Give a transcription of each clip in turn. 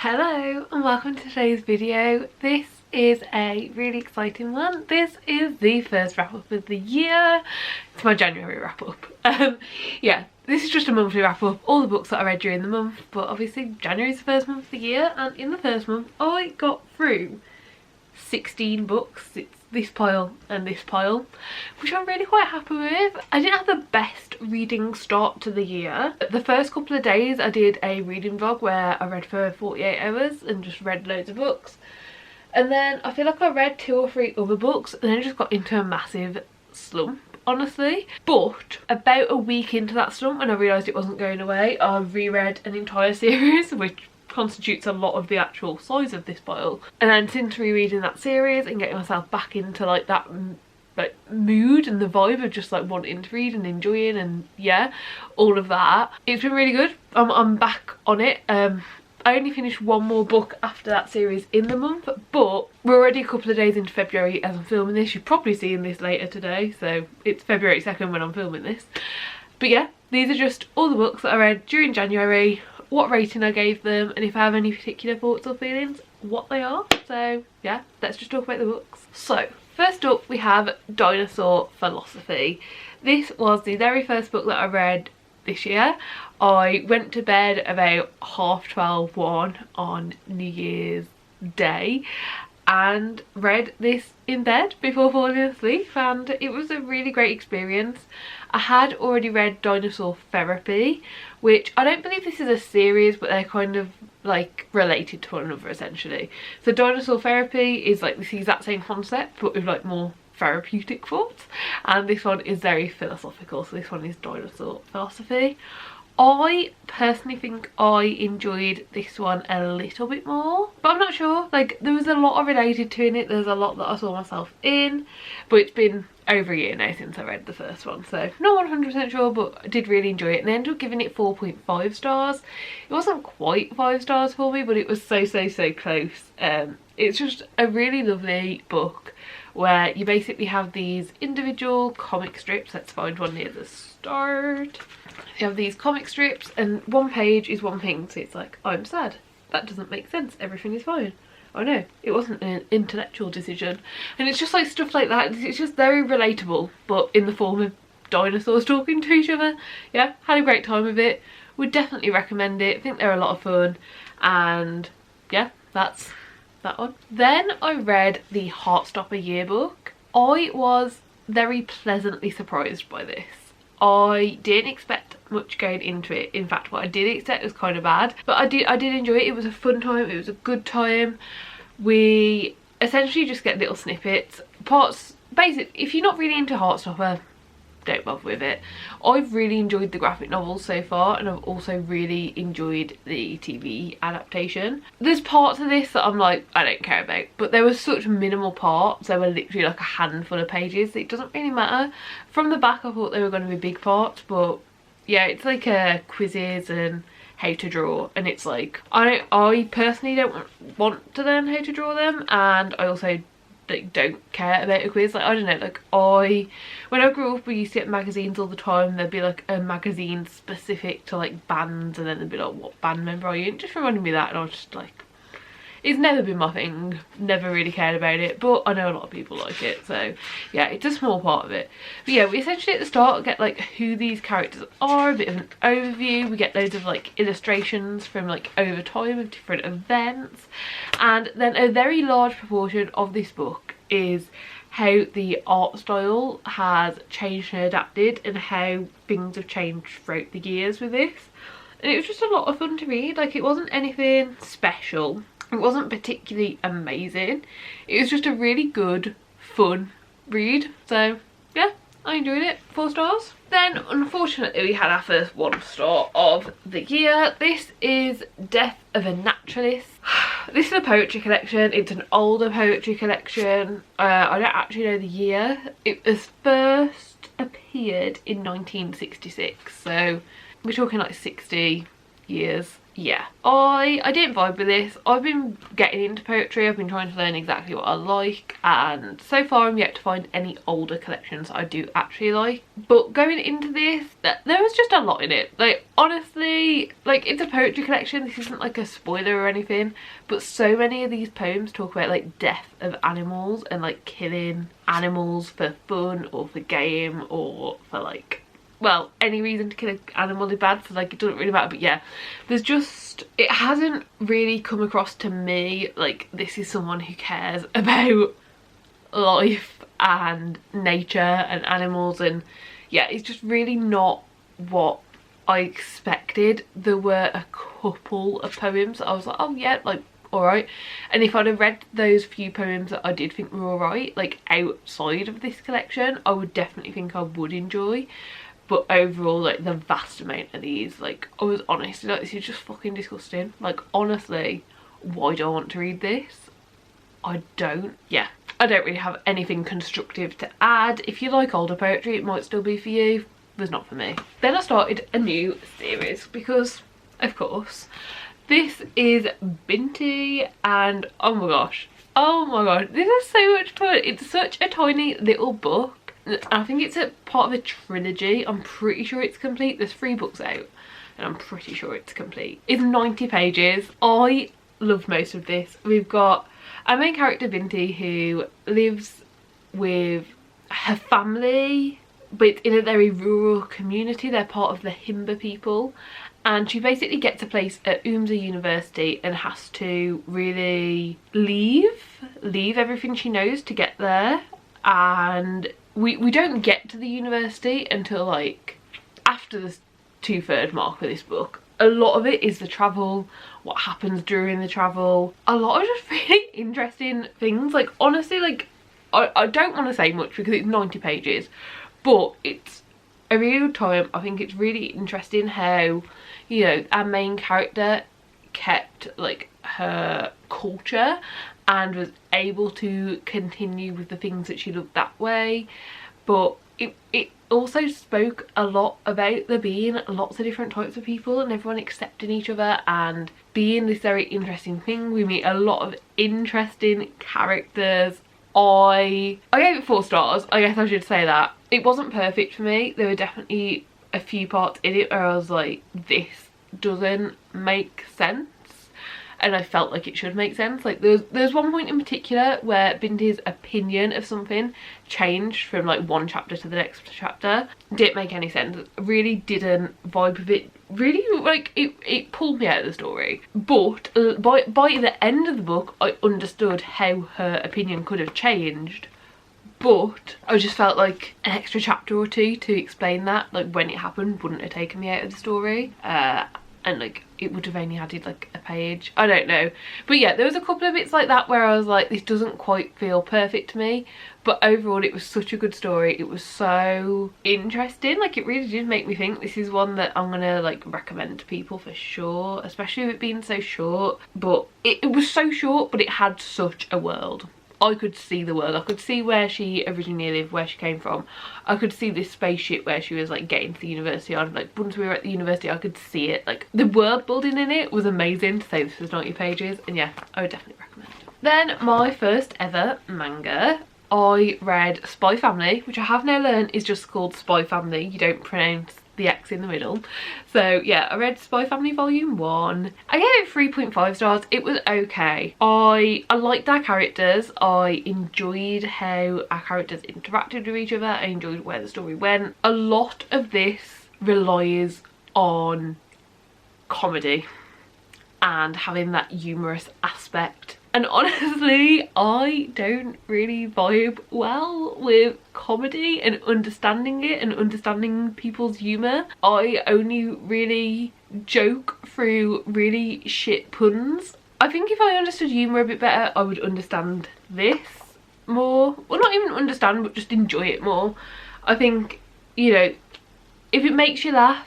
Hello and welcome to today's video. This is a really exciting one. This is the first wrap up of the year. It's my January wrap up. Yeah, this is just a monthly wrap up, all the books that I read during the month, but obviously January is the first month of the year, and in the first month I got through 16 books. It's this pile and this pile, which I'm really quite happy with. I didn't have the best reading start to the year. The first couple of days I did a reading vlog where I read for 48 hours and just read loads of books, and then I feel like I read 2 or 3 other books and then I just got into a massive slump, honestly. But about a week into that slump, when I realised it wasn't going away, I reread an entire series, which constitutes a lot of the actual size of this pile. And then since rereading that series and getting myself back into like that mood and the vibe of just like wanting to read and enjoying, and yeah, all of that, it's been really good. I'm back on it. I only finished one more book after that series in the month, but we're already a couple of days into February as I'm filming this. You're probably seeing this later today, so it's February 2nd when I'm filming this. But yeah, these are just all the books that I read during January, what rating I gave them, and if I have any particular thoughts or feelings, what they are. So yeah, let's just talk about the books. So first up we have Dinosaur Philosophy. This was the very first book that I read this year. I went to bed about 1:30 on New Year's Day and read this in bed before falling asleep, and it was a really great experience. I had already read Dinosaur Therapy, which I don't believe this is a series, but they're kind of like related to one another essentially. So Dinosaur Therapy is like the exact same concept but with like more therapeutic thoughts, and this one is very philosophical, so this one is Dinosaur Philosophy. I personally think I enjoyed this one a little bit more, but I'm not sure. Like, there was a lot of related to in it, there's a lot that I saw myself in, but it's been over a year now since I read the first one, so not 100% sure, but I did really enjoy it, and I ended up giving it 4.5 stars. It wasn't quite 5 stars for me, but it was so close. It's just a really lovely book where you basically have these individual comic strips. Let's find one near the start. You have these comic strips and one page is one thing, so it's like, I'm sad, that doesn't make sense, everything is fine. Oh no, it wasn't an intellectual decision. And it's just like stuff like that. It's just very relatable, but in the form of dinosaurs talking to each other. Yeah, had a great time with it. Would definitely recommend it. I think they're a lot of fun, and yeah, that's that one. Then I read the Heartstopper Yearbook. I was very pleasantly surprised by this. I didn't expect much going into it. In fact, what I did expect was kind of bad, but I did enjoy it. It was a fun time, it was a good time. We essentially just get little snippets, parts. Basically, if you're not really into Heartstopper, don't bother with it. I've really enjoyed the graphic novels so far, and I've also really enjoyed the TV adaptation. There's parts of this that I'm like, I don't care about, but there were such minimal parts. There were literally like a handful of pages. It doesn't really matter. From the back I thought they were going to be big parts, but yeah, it's like quizzes and how to draw, and it's like, I personally don't want to learn how to draw them, and I also like don't care about a quiz. Like, I don't know, like when I grew up we used to get magazines all the time. There'd be like a magazine specific to like bands, and then there'd be like, what band member are you? And it just reminded me of that, and I was just like, it's never been my thing, never really cared about it, but I know a lot of people like it, so yeah, it's a small part of it. But yeah, we essentially at the start get like who these characters are, a bit of an overview. We get loads of like illustrations from like over time of different events, and then a very large proportion of this book is how the art style has changed and adapted, and how things have changed throughout the years with this. And it was just a lot of fun to read. Like, it wasn't anything special, it wasn't particularly amazing, it was just a really good fun read. So yeah, I enjoyed it. 4 stars. Then unfortunately we had our first 1 star of the year. This is Death of a Naturalist. This is a poetry collection. It's an older poetry collection. I don't actually know the year. It was first appeared in 1966, so we're talking like 60 years. yeah, I didn't vibe with this. I've been getting into poetry, I've been trying to learn exactly what I like, and so far I'm yet to find any older collections I do actually like. But going into this, there was just a lot in it. Like, honestly, like, it's a poetry collection, this isn't like a spoiler or anything, but so many of these poems talk about like death of animals and like killing animals for fun or for game or for like, well, any reason to kill an animal is bad, so like it doesn't really matter. But yeah, there's just, it hasn't really come across to me like this is someone who cares about life and nature and animals, and yeah, it's just really not what I expected. There were a couple of poems that I was like, oh yeah, like alright, and if I'd have read those few poems that I did think were alright, like outside of this collection, I would definitely think I would enjoy. But overall, like, the vast amount of these, like, I was honestly like, this is just fucking disgusting. Like, honestly, why do I want to read this? I don't. Yeah, I don't really have anything constructive to add. If you like older poetry, it might still be for you. There's not for me. Then I started a new series because, of course, this is Binti, and oh my gosh, this is so much fun. It's such a tiny little book. I think it's a part of a trilogy. I'm pretty sure it's complete. There's 3 books out and I'm pretty sure it's complete. It's 90 pages. I love most of this. We've got our main character Binti, who lives with her family, but it's in a very rural community. They're part of the Himba people, and she basically gets a place at University and has to really leave everything she knows to get there. And we don't get to the university until like after the 2/3 mark of this book. A lot of it is the travel, what happens during the travel, a lot of just really interesting things. Like, honestly, like, I don't want to say much because it's 90 pages, but it's a really good time. I think it's really interesting how, you know, our main character kept like her culture and was able to continue with the things that she loved that way. But it also spoke a lot about there being lots of different types of people and everyone accepting each other and being this very interesting thing. We meet a lot of interesting characters. I gave it 4 stars. I guess I should say that. It wasn't perfect for me. There were definitely a few parts in it where I was like, this doesn't make sense. And I felt like it should make sense. Like, there's one point in particular where Binti's opinion of something changed from like one chapter to the next chapter. Didn't make any sense. Really didn't vibe with it. Really, like, it pulled me out of the story. But by the end of the book, I understood how her opinion could have changed. But I just felt like an extra chapter or 2 to explain that, like, when it happened, wouldn't have taken me out of the story. And like it would have only added like a page. I don't know, but yeah, there was a couple of bits like that where I was like, this doesn't quite feel perfect to me. But overall, it was such a good story. It was so interesting. Like, it really did make me think. This is one that I'm gonna like recommend to people for sure, especially with it being so short. But it was so short, but it had such a world. I could see the world. I could see where she originally lived, where she came from. I could see this spaceship where she was like getting to the university on. Like, once we were at the university, I could see it. Like, the world building in it was amazing, to say this was 90 pages. And yeah, I would definitely recommend. Then my first ever manga, I read Spy Family, which I have now learned is just called Spy Family. You don't pronounce the X in the middle. So yeah, I read Spy Family Volume 1. I gave it 3.5 stars. It was okay. I liked our characters. I enjoyed how our characters interacted with each other. I enjoyed where the story went. A lot of this relies on comedy and having that humorous aspect. And honestly, I don't really vibe well with comedy and understanding it and understanding people's humour. I only really joke through really shit puns. I think if I understood humour a bit better, I would understand this more. Well, not even understand, but just enjoy it more. I think, you know, if it makes you laugh,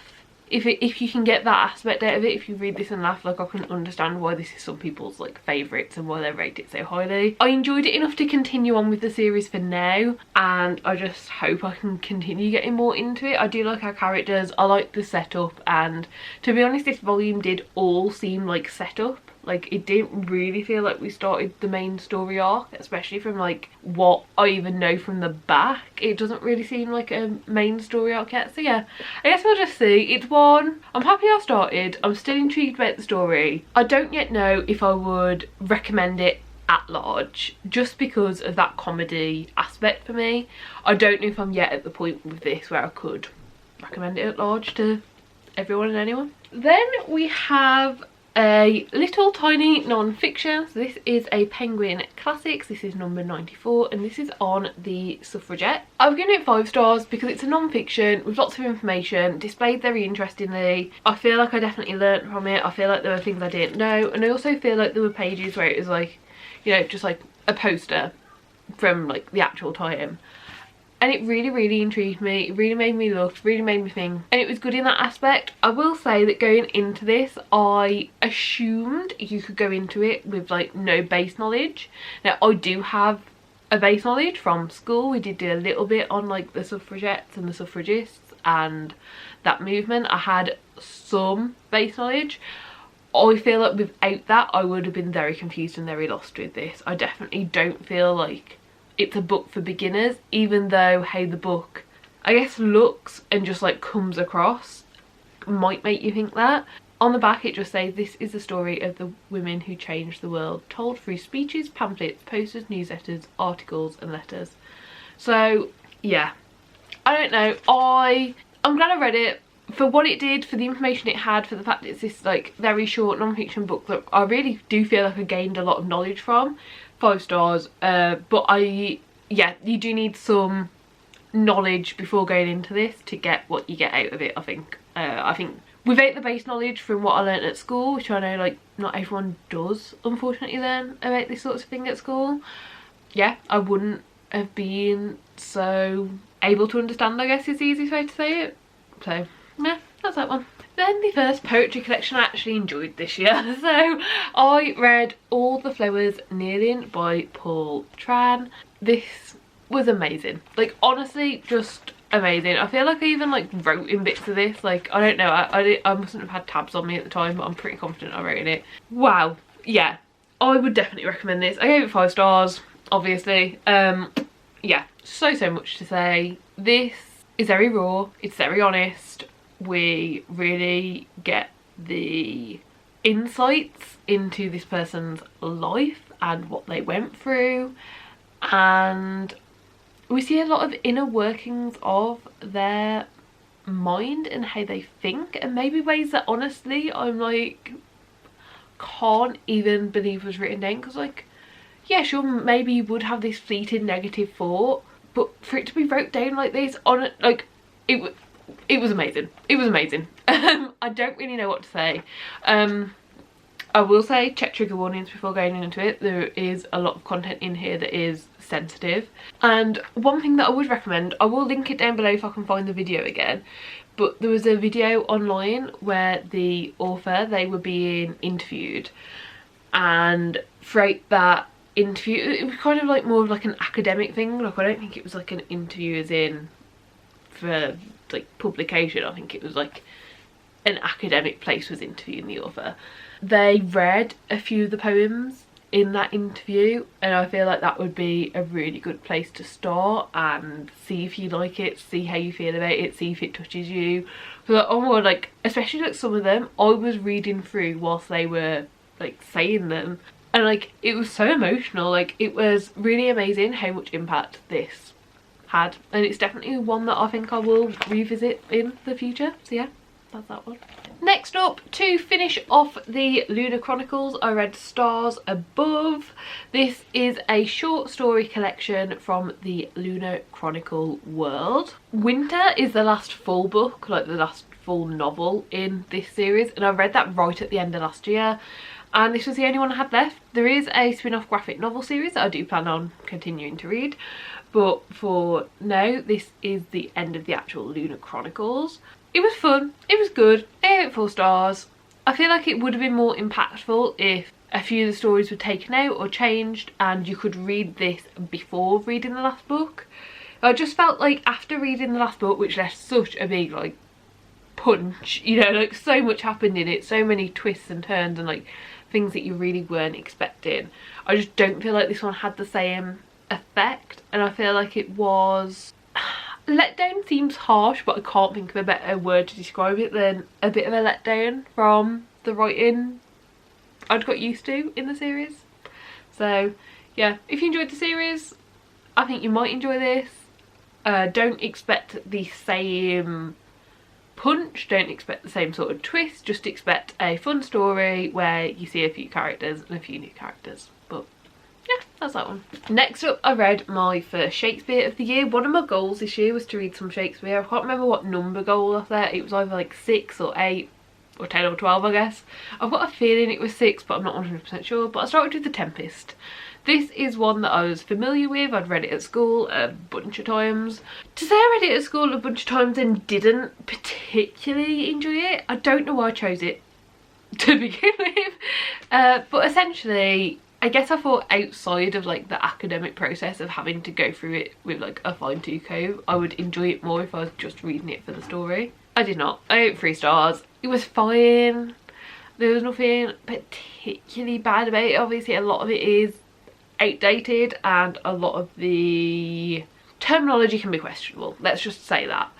if you can get that aspect out of it, if you read this and laugh, like I can understand why this is some people's like favourites and why they rate it so highly. I enjoyed it enough to continue on with the series for now, and I just hope I can continue getting more into it. I do like our characters, I like the setup, and to be honest this volume did all seem like setup. Like it didn't really feel like we started the main story arc, especially from like what I even know from the back. It doesn't really seem like a main story arc yet. So yeah, I guess we'll just see. It's one I'm happy I started. I'm still intrigued about the story. I don't yet know if I would recommend it at large just because of that comedy aspect for me. I don't know if I'm yet at the point with this where I could recommend it at large to everyone and anyone. Then we have a little tiny non-fiction. So this is a Penguin Classics. This is number 94 and this is on the Suffragettes. I've given it 5 stars because it's a non-fiction with lots of information, displayed very interestingly. I feel like I definitely learnt from it. I feel like there were things I didn't know, and I also feel like there were pages where it was like, you know, just like a poster from like the actual time. And it really intrigued me. It really made me look, really made me think, and it was good in that aspect. I will say that going into this, I assumed you could go into it with like no base knowledge. Now I do have a base knowledge from school. We did do a little bit on like the suffragettes and the suffragists and that movement. I had some base knowledge. I feel like without that I would have been very confused and very lost with this. I definitely don't feel like it's a book for beginners, even though how the book I guess looks and just like comes across might make you think that. On the back it just says this is the story of the women who changed the world, told through speeches, pamphlets, posters, newsletters, articles and letters. So yeah, I don't know, I'm glad I read it for what it did, for the information it had, for the fact that it's this like very short non-fiction book that I really do feel like I gained a lot of knowledge from. 5 stars, but yeah, you do need some knowledge before going into this to get what you get out of it. I think without the base knowledge from what I learnt at school, which I know like not everyone does unfortunately learn about this sort of thing at school, yeah, I wouldn't have been so able to understand, I guess is the easiest way to say it. So yeah, that's that one. Then the first poetry collection I actually enjoyed this year. So I read All the Flowers Kneeling by Paul Tran. This was amazing. Like honestly, just amazing. I feel like I even like wrote in bits of this. Like I don't know, I mustn't have had tabs on me at the time, but I'm pretty confident I wrote in it. Wow, yeah, I would definitely recommend this. I gave it 5 stars, obviously. Yeah, so much to say. This is very raw, it's very honest. We really get the insights into this person's life and what they went through, and we see a lot of inner workings of their mind and how they think, and maybe ways that honestly I'm like can't even believe was written down, because like yeah, sure, maybe you would have this fleeting negative thought, but for it to be wrote down like this on it, like it was amazing. It was amazing. I don't really know what to say. I will say check trigger warnings before going into it. There is a lot of content in here that is sensitive, and one thing that I would recommend, I will link it down below if I can find the video again, but there was a video online where the author, they were being interviewed, and throughout that interview it was kind of like more of like an academic thing. Like I don't think it was like an interview as in for like publication. I think it was like an academic place was interviewing the author. They read a few of the poems in that interview, and I feel like that would be a really good place to start and see if you like it, see how you feel about it, see if it touches you. But oh my god, like especially like some of them I was reading through whilst they were like saying them, and like it was so emotional. Like it was really amazing how much impact this had, and it's definitely one that I think I will revisit in the future. So yeah, that's that one. Next up, to finish off the Lunar Chronicles, I read Stars Above. This is a short story collection from the Lunar Chronicle world. Winter is the last full book, like the last full novel in this series, and I read that right at the end of last year, and this was the only one I had left. There is a spin-off graphic novel series that I do plan on continuing to read, but for now this is the end of the actual Lunar Chronicles. it was fun, it was good, I gave it 4 stars. I feel like it would have been more impactful if a few of the stories were taken out or changed and you could read this before reading the last book. I just felt like after reading the last book, which left such a big like punch, you know, like so much happened in it, so many twists and turns and like things that you really weren't expecting, I just don't feel like this one had the same effect. And I feel like it was, letdown seems harsh, but I can't think of a better word to describe it than a bit of a letdown from the writing I'd got used to in the series. So yeah, if you enjoyed the series, I think you might enjoy this. Don't expect the same punch, don't expect the same sort of twist, just expect a fun story where you see a few characters and a few new characters. But yeah, that's that one. Next up, I read my first Shakespeare of the year. One of my goals this year was to read some Shakespeare. I can't remember what number goal I set. It was either like 6 or 8 or 10 or 12, I guess. I've got a feeling it was 6, but I'm not 100% sure. But I started with The Tempest. This is one that I was familiar with. I'd read it at school a bunch of times. To say I read it at school a bunch of times and didn't particularly enjoy it, I don't know why I chose it to begin with. But essentially, I guess I thought outside of like the academic process of having to go through it with like a fine-tooth comb, I would enjoy it more if I was just reading it for the story. I did not. I gave it 3 stars. It was fine. There was nothing particularly bad about it. Obviously a lot of it is outdated and a lot of the terminology can be questionable, let's just say that.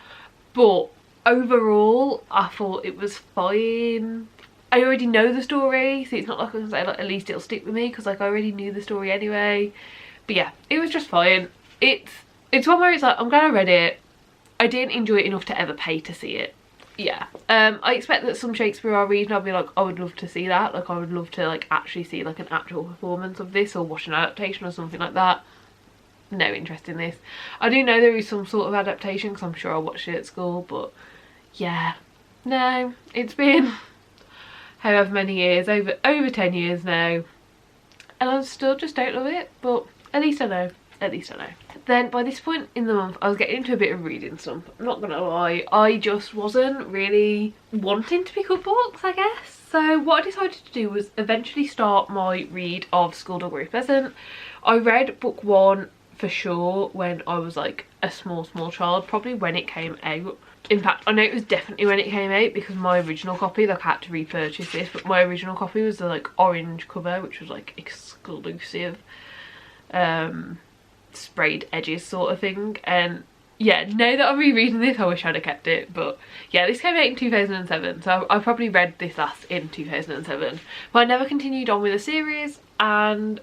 But overall I thought it was fine. I already know the story, so it's not like I can say like at least it'll stick with me, because like I already knew the story anyway. But yeah, it was just fine. It's one where it's like, I'm glad I read it. I didn't enjoy it enough to ever pay to see it. Yeah, I expect that some Shakespeare I'll read and I'll be like, I would love to see that. Like I would love to like actually see like an actual performance of this, or watch an adaptation or something like that. No interest in this. I do know there is some sort of adaptation because I'm sure I watched it at school, but yeah, no, it's been however many years, over 10 years now, and I still just don't love it. But at least I know. At least I know. Then by this point in the month I was getting into a bit of reading slump. I'm not gonna lie, I just wasn't really wanting to pick up books, I guess. So what I decided to do was eventually start my read of Skulduggery Pleasant. I read book 1 for sure when I was like a small child, probably when it came out. In fact, I know it was definitely when it came out, because my original copy, like I had to repurchase this, but my original copy was the like orange cover, which was like exclusive. Sprayed edges sort of thing. And yeah, now that I'm rereading this, I wish I'd have kept it. But yeah, this came out in 2007, so I probably read this last in 2007, but I never continued on with the series, and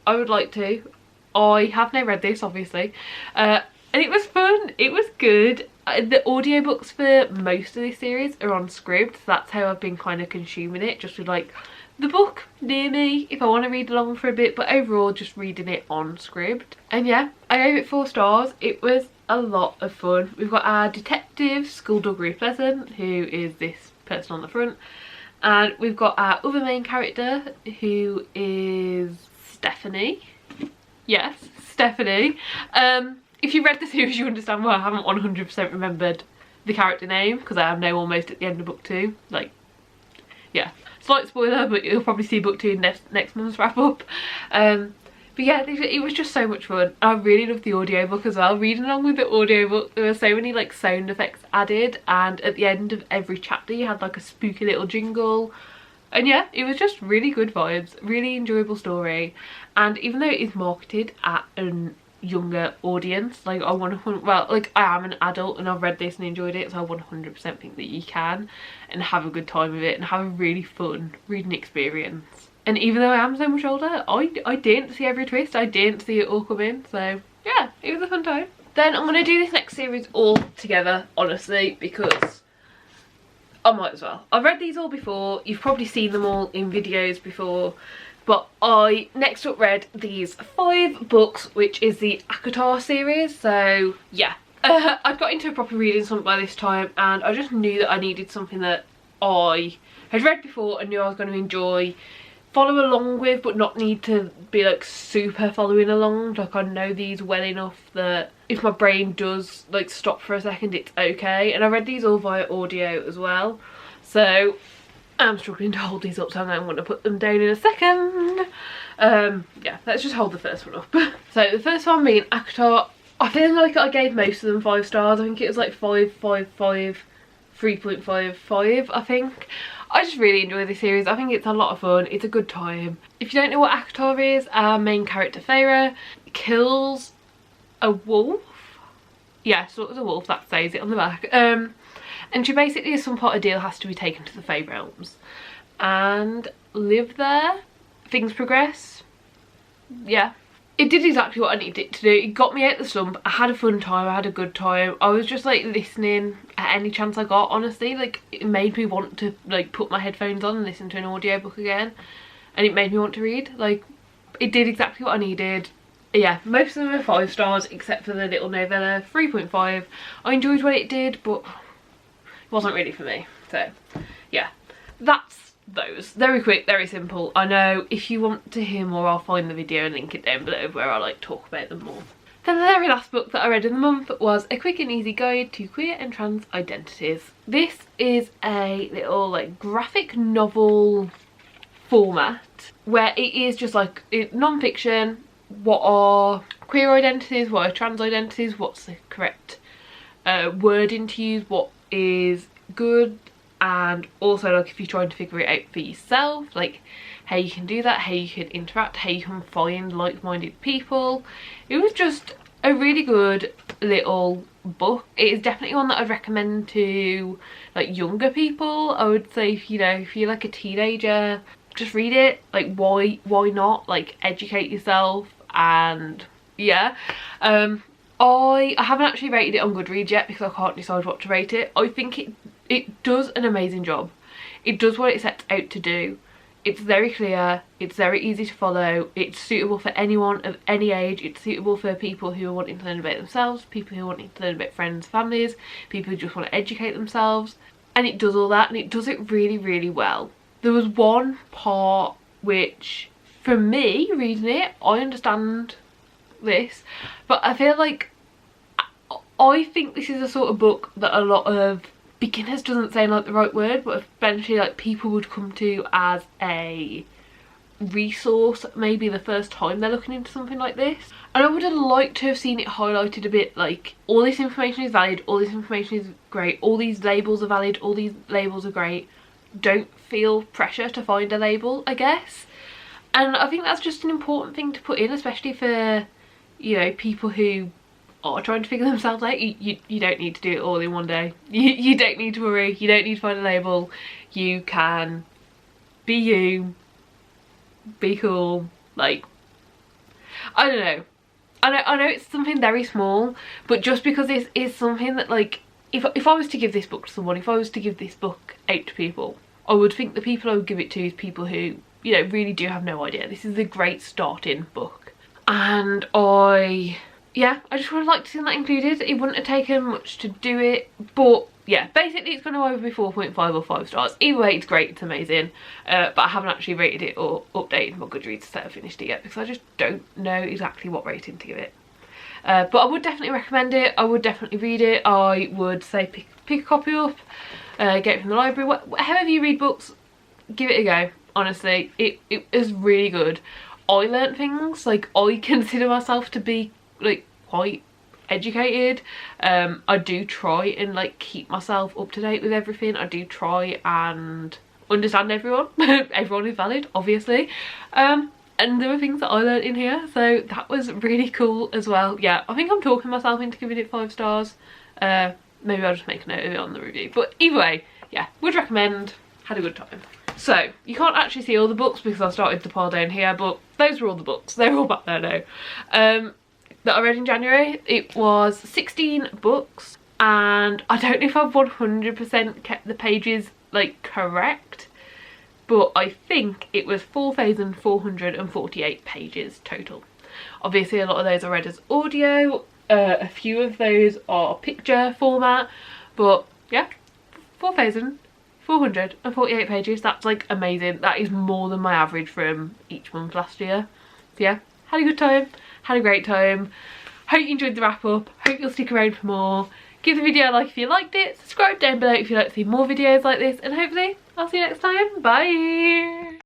I would like to. I have now read this obviously, and it was fun, it was good. The audiobooks for most of this series are on Scribd, so that's how I've been kind of consuming it, just with like the book near me if I want to read along for a bit, but overall just reading it on Scribd. And yeah, I gave it 4 stars. It was a lot of fun. We've got our detective Skulduggery Pleasant, who is this person on the front, and we've got our other main character who is Stephanie. Yes, Stephanie. If you read the series you understand why I haven't 100% remembered the character name, because I am now almost at the end of book 2. Like, yeah, slight spoiler, but you'll probably see book 2 next month's wrap up. But yeah, it was just so much fun. I really loved the audiobook as well. Reading along with the audiobook, there were so many like sound effects added, and at the end of every chapter you had like a spooky little jingle. And yeah, it was just really good vibes, really enjoyable story. And even though it is marketed at a younger audience, like I am an adult and I've read this and enjoyed it, so I 100% think that you can and have a good time with it and have a really fun reading experience. And even though I am so much older, I didn't see every twist, I didn't see it all come in, so yeah, it was a fun time. Then I'm going to do this next series all together, honestly, because I might as well. I've read these all before, you've probably seen them all in videos before, but I next up read these 5 books, which is the ACOTAR series. So yeah, I'd got into a proper reading slump by this time, and I just knew that I needed something that I had read before and knew I was going to enjoy, follow along with, but not need to be like super following along. Like, I know these well enough that if my brain does like stop for a second, it's okay. And I read these all via audio as well, so I'm struggling to hold these up, so I'm going to put them down in a second. Yeah, let's just hold the first one up. So the first one being ACOTAR. I feel like I gave most of them 5 stars. I think it was like 5, 5, 5, 3.55, I think. I just really enjoy this series. I think it's a lot of fun. It's a good time. If you don't know what ACOTAR is, our main character Feyre kills a wolf. Yeah, so it was a wolf, that says it on the back. And she basically, as some part of the deal, has to be taken to the Fey Realms and live there. Things progress. Yeah. It did exactly what I needed it to do. It got me out the slump. I had a fun time. I had a good time. I was just like listening at any chance I got, honestly. Like, it made me want to like put my headphones on and listen to an audiobook again. And it made me want to read. Like, it did exactly what I needed. Yeah, most of them are 5 stars except for the little novella, 3.5. I enjoyed what it did, but it wasn't really for me. So yeah, that's those. Very quick, very simple. I know if you want to hear more, I'll find the video and link it down below where I like talk about them more. Then the very last book that I read in the month was A Quick and Easy Guide to Queer and Trans Identities. This is a little like graphic novel format where it is just like non-fiction. What are queer identities, what are trans identities, what's the correct wording to use, what is good, and also like if you're trying to figure it out for yourself, like how you can do that, how you can interact, how you can find like-minded people. It was just a really good little book. It is definitely one that I'd recommend to like younger people. I would say if you know, if you're like a teenager, just read it. Like, why not? Like, educate yourself. And yeah, I haven't actually rated it on Goodreads yet because I can't decide what to rate it. I think it does an amazing job. It does what it sets out to do. It's very clear, it's very easy to follow, it's suitable for anyone of any age, it's suitable for people who are wanting to learn about themselves, people who are wanting to learn about friends, families, people who just want to educate themselves, and it does all that, and it does it really, really well. There was one part which, for me, reading it, I understand this, but I feel like I think this is a sort of book that a lot of beginners doesn't sound like the right word, but eventually like people would come to as a resource maybe the first time they're looking into something like this. And I would have liked to have seen it highlighted a bit, like all this information is valid, all this information is great, all these labels are valid, all these labels are great. Don't feel pressure to find a label, I guess. And I think that's just an important thing to put in, especially for, you know, people who are trying to figure themselves out. You don't need to do it all in one day. You don't need to worry, you don't need to find a label. You can be you, be cool. Like, I don't know. I know it's something very small, but just because this is something that, like, if I was to give this book to someone, if I was to give this book out to people, I would think the people I would give it to is people who, you know, really do have no idea. This is a great starting book. And yeah, I just would have liked to see that included. It wouldn't have taken much to do it, but yeah, basically it's going to either be 4.5 or 5 stars. Either way, it's great, it's amazing, but I haven't actually rated it or updated my Goodreads to say I've finished it yet because I just don't know exactly what rating to give it. But I would definitely recommend it. I would definitely read it. I would say pick a copy up, get it from the library. However you read books, give it a go. Honestly, it is really good. I learnt things. Like, I consider myself to be like quite educated. I do try and like keep myself up to date with everything. I do try and understand everyone. Everyone is valid, obviously. And there were things that I learnt in here, so that was really cool as well. Yeah, I think I'm talking myself into giving it 5 stars. Maybe I'll just make a note of it on the review. But either way, yeah, would recommend. Had a good time. So, you can't actually see all the books because I started the pile down here, but those were all the books. They're all back there now. That I read in January. It was 16 books, and I don't know if I've 100% kept the pages like correct, but I think it was 4,448 pages total. Obviously a lot of those I read as audio, a few of those are picture format, but yeah, 4,448 448 pages. That's like amazing. That is more than my average from each month last year. So yeah, had a good time, had a great time. Hope you enjoyed the wrap up. Hope you'll stick around for more. Give the video a like if you liked it. Subscribe down below if you'd like to see more videos like this, and hopefully I'll see you next time. Bye.